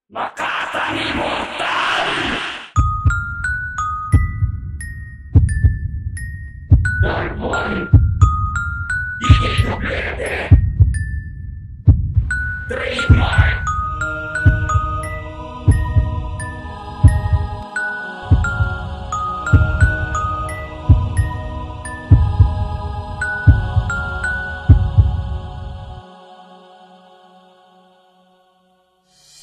Makatang Immortal! Dark One! Hindi ko pwede! Trademark!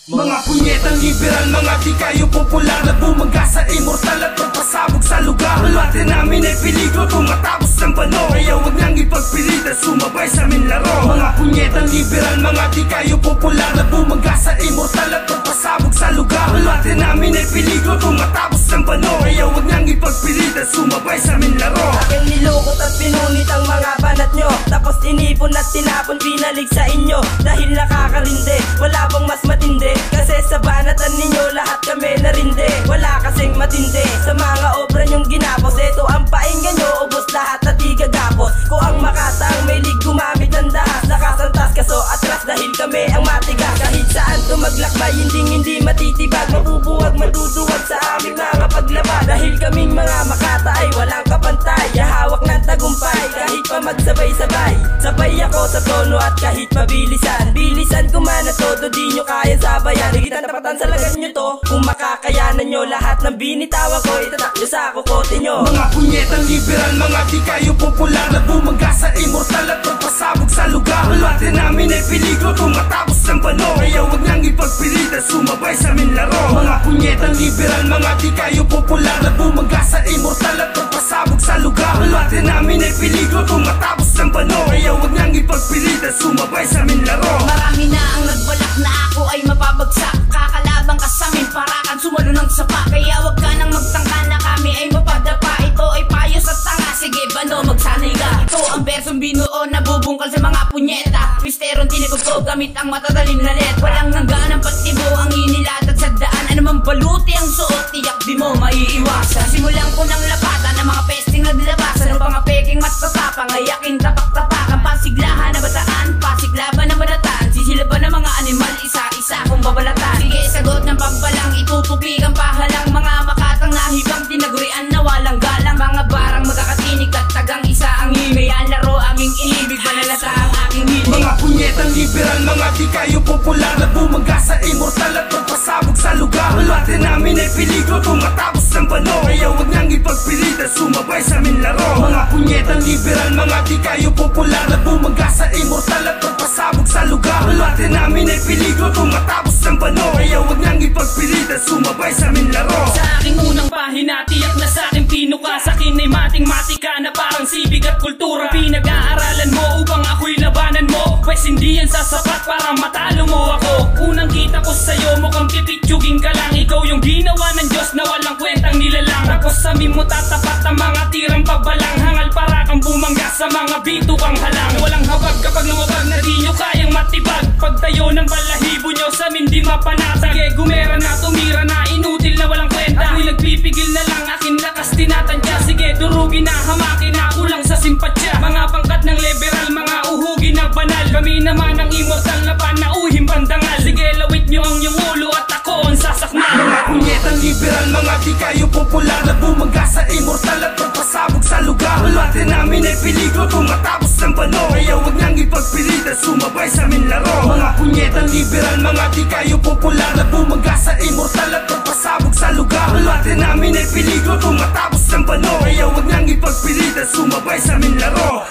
Mga punyetang liberal, mga di kayo popular na bumangga sa immortal at pagpasabog sa lugar. Malwate namin ay peligro kung matapos ng bano, kaya huwag niyang ipagpilit at sumabay sa aming laro. Mga punyetang liberal, mga di kayo popular na bumangga sa immortal at pagpasabog sa lugar. Malwate namin ay peligro kung matapos ng bano, kaya huwag niyang ipagpilit at sumabay sa aming laro. Aking nilukot at pinunit ang mga banat nyo, tapos inipon at tinapon binalik sa inyo. Dahil nakakarindi, wala bang mas matindi? Kasi sa banatan ninyo lahat kami narindi. Wala kasing matindi sa mga obra nyong ginapos. Ito ang painggan nyo, ubos lahat at igagapos. Ko ang makatang may lig gumamit ng dahas, nakasantas kaso atras dahil kami ang matigas. Kahit saan tumaglakbay hindi matitibag, mabubuwag maduduwag sa aming mga paglabas. Dahil kaming mga makata ay walang kapantay, hawak ng tagumpay kahit pa magsabay-sabay. Sabay ako sa tono at kahit mabilisan, bilisan ko man na todo di nyo kaya sabayan. Higitan tapatan sa lagan nyo to, kung makakayanan nyo lahat ng binitawan ko, itatak nyo sa kukote nyo. Mga punyetang liberal, mga di kayo popular na bumangga sa immortal at pagpasabog sa lugar. Malwate namin ay peligro kung matapos ng bano, kaya huwag niyang ipagpilit at sumabay sa aming laro. Mga punyetang liberal, mga di kayo popular na bumangga sa immortal at pagpasabog sa lugar. Malwate namin ay peligro kung matapos ng bano, kaya huwag niyang ipagpilit at sumabay sa aming laro. Marami na ang nagbalak na ako ay mapabagsak. Kakalabang ka sa amin para kang sumalo ng sapa. Kaya wag ka nang magtangka na kami ay mapadapa. Ito ay payos at tanga, sige bano magsanay ka. Ito ang bersong binuo na bubungkal sa mga punyeta. Misterong tinigog gamit ang matatalim na net. Walang hangganang patibo ang inilatag sa daan. Anumang baluti ang suot, tiyak di mo maiiwasan. Simulan ko ng lapatan ng mga pesting na dilabasan. O mga peking matatapang, ayaking tapak-tapakan. Pasiglahan na bataan, pasiglaban na banataan. Sisilaban ng mga animal, isa-isa kong babalatan. Sige sagot ng pagbalang, itutupig ang pahalang. Mga makatang nahibang tinagurian na walang galang. Mga barang magkakatinig at tagang isa ang himig. Ang laro aming inibig, panalata ang aking hilig. Mga punyetang liberal, mga di kayo popular na bumangga sa immortal at pagpasabog sa lugar. Malwate namin ay peligro kung matapos ng bano, kaya huwag niyang ipagpilit at sumabay sa aming laro. Mga punyetang liberal, mga di kayo popular na bumangga sa immortal at pagpasabog sa lugar. Malwate namin ay peligro kung matapos ng bano, kaya huwag niyang ipagpilit at sumabay sa aming laro. Sa aking unang pahina, tiyak na sa aking pinuka. Sa akin ay mating-matika na parang sibig at kultura. Pinag-aaralan mo upang ako'y labanan mo, pwes hindi yan sasapat para matalo mo ako. Unang kita ko sa'yo, mukhang pipitsugin ka lang. Ikaw yung ginawa ng Diyos na walang kwentang nilalang. Tapos sa amin mo tatapat ang mga tirang pagbalang. Hangal para kang bumangga sa mga bitukang halang. Walang hawag kapag lumabag na di nyo kayang matibag. Pagtayo ng balahibo nyo sa amin di mapanatag. Sige gumera na, tumira na, inutil na walang kwenta. Ako'y nagpipigil na lang, akin lakas tinatansya. Sige durugin na, hamakin na, kulang sa simpatsya. Mga pangkat ng liberal, mga uhugin na banal. Kami naman ang immortal na panauhing pandangal. Sige lawit nyo ang iyong ulo at ako ang sasakmal. Mga punyetang liberal, mga di kayo popular na bumangga sa immortal at pagpasabog sa lugar. Malwate namin ay peligro kung matapos ng bano, kaya huwag niyang ipagpilit at sumabay sa aming laro. Mga punyetang liberal, mga di kayo popular na bumangga sa immortal at pagpasabog sa lugar. Malwate namin ay peligro kung matapos ng bano, kaya huwag niyang ipagpilit at sumabay sa aming laro.